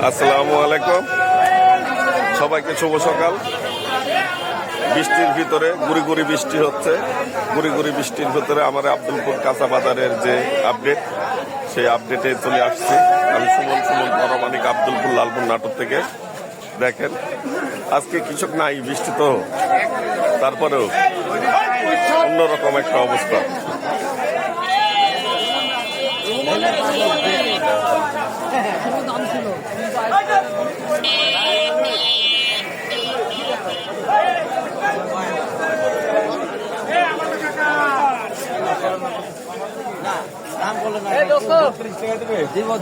আসসালামু আলাইকুম, সবাইকে শুভ সকাল। বৃষ্টির ভিতরে গুড়ি গুড়ি বৃষ্টি হচ্ছে। গুড়ি গুড়ি বৃষ্টির ভিতরে আমার আব্দুলপুর কাঁচা বাজারের যে আপডেট, সেই আপডেটে চলে আসছি। আমি সুমন পরমাণিক, আব্দুলপুর লালপুর নাটোর থেকে। দেখেন আজকে কৃষক নাই, বৃষ্টি তো, তারপরেও অন্যরকম একটা অবস্থা।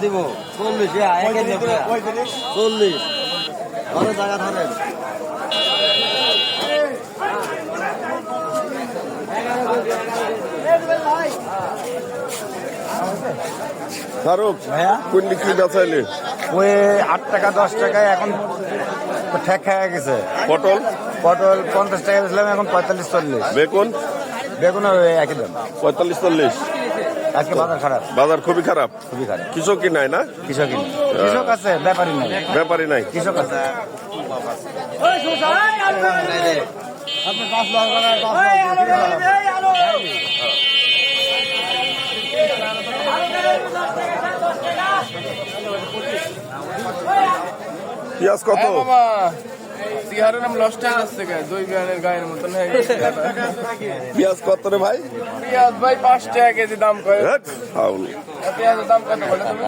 দিব 40 ধরে জায়গা ধরেন। ফারুক ভাইয়া, কোন কি বেচাইলে? ওই 8 টাকা 10 টাকায় এখন ঠেক খাওয়া গেছে। পটল 50 টাকা দিয়েছিলাম, এখন 45-40। বেগুন একই দাম, 45-40। আজকে বাজার খারাপ, বাজার খুবই খারাপ। কৃষক কি নাই না? কৃষক আছে, ব্যাপারী নাই। কৃষক আছে। পেঁয়াজ কত? পেঁয়াজ কত রে ভাই? পেঁয়াজ ভাই 5 টাকা কেজি দাম করে। পেঁয়াজের দাম কত বলে তুমি?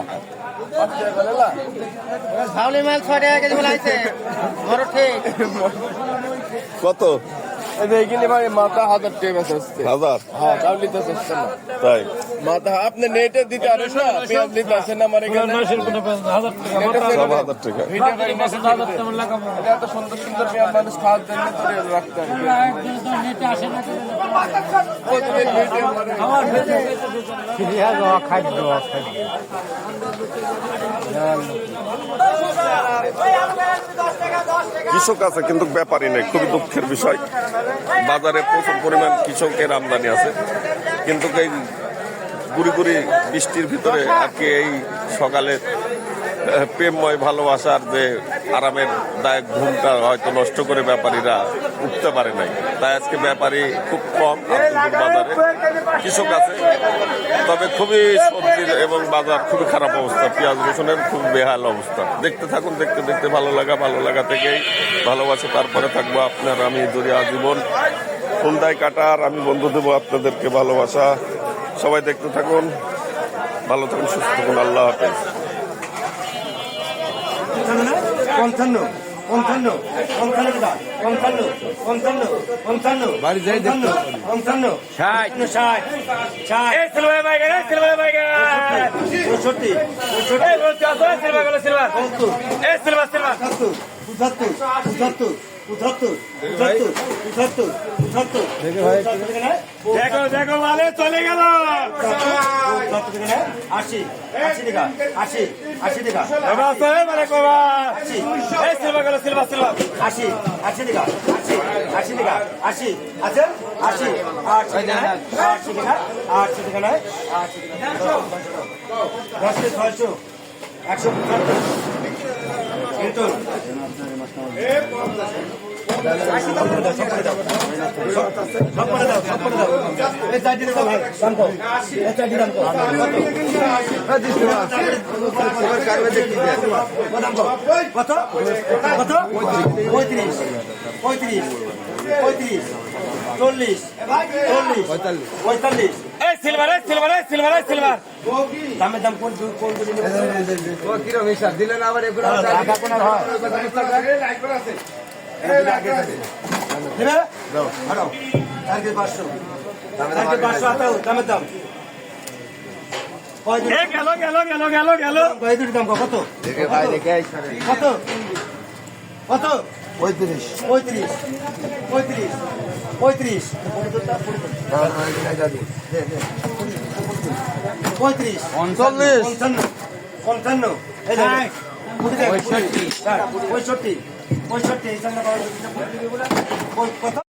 5 টাকা বলে না? ছাউলি মাল 6 টাকা কেজি বলাইছে। ধরো ঠিক কত? এইখানে ভাই মাথা 1000 টাকা বেচা হচ্ছে। 1000? হ্যাঁ, চাউলি তো সস্তা না। তাই মাথা আপনি নেটে দিতে পারেন না, পেঁয়াজ দিতে আসেন না মানে এখানে 1000 টাকা। ভিডিও করে মেসেজ 1000 টাকা লাগাম। এটা এত সুন্দর সুন্দর পেঁয়াজ মানুষ খাওয়ার জন্য তো রাখতে হবে। নেটে আসে না আমার পেঁয়াজ খাদ্য কৃষক আছে কিন্তু ব্যাপারী নেই, খুবই দুঃখের বিষয়। বাজারে প্রচুর পরিমাণ কৃষকের আমদানি আছে, কিন্তু এই গুড়ি গুড়ি বৃষ্টির ভিতরে আর কি এই সকালে প্রেমময় ভালোবাসার যে আরামের দায়ক ঘুমটা হয়তো নষ্ট করে ব্যাপারীরা উঠতে পারে নাই। তাই আজকে ব্যাপারী খুব কম আব্দুলপুর বাজারে। কৃষক আছে, তবে খুবই সবজির এবং বাজার খুবই খারাপ অবস্থা। পেঁয়াজ রসুনের খুব বেহাল অবস্থা। দেখতে থাকুন, দেখতে ভালো লাগা থেকেই ভালোবাসে। তারপরে থাকবো আপনার আমি দরিয়া জীবন ফুলদায় কাটার। আমি বন্ধু দেবো আপনাদেরকে ভালোবাসা। সবাই দেখতে থাকুন, ভালো থাকুন, সুস্থ থাকুন। আল্লাহ হাফেজ। 55 বাড়ি যাই দেখতে 55 60 এই সিলভার বাইগান 65 এই বলতে আসো সিলভার এই সিলভার 75 দেখো মানে চলে গেল। 80 টাকা 80 টাকা মানে কবা 80 টাকা 80 টাকা 80 আছে 80 টাকা 80 টাকা নয় 80 টাকা 10 600 175 কিন্তু সিলভার দামের দাম কোন কিরম হিসাব দিলেন আবার এগুলো পঁয়ত্রিশ 55 65 65 65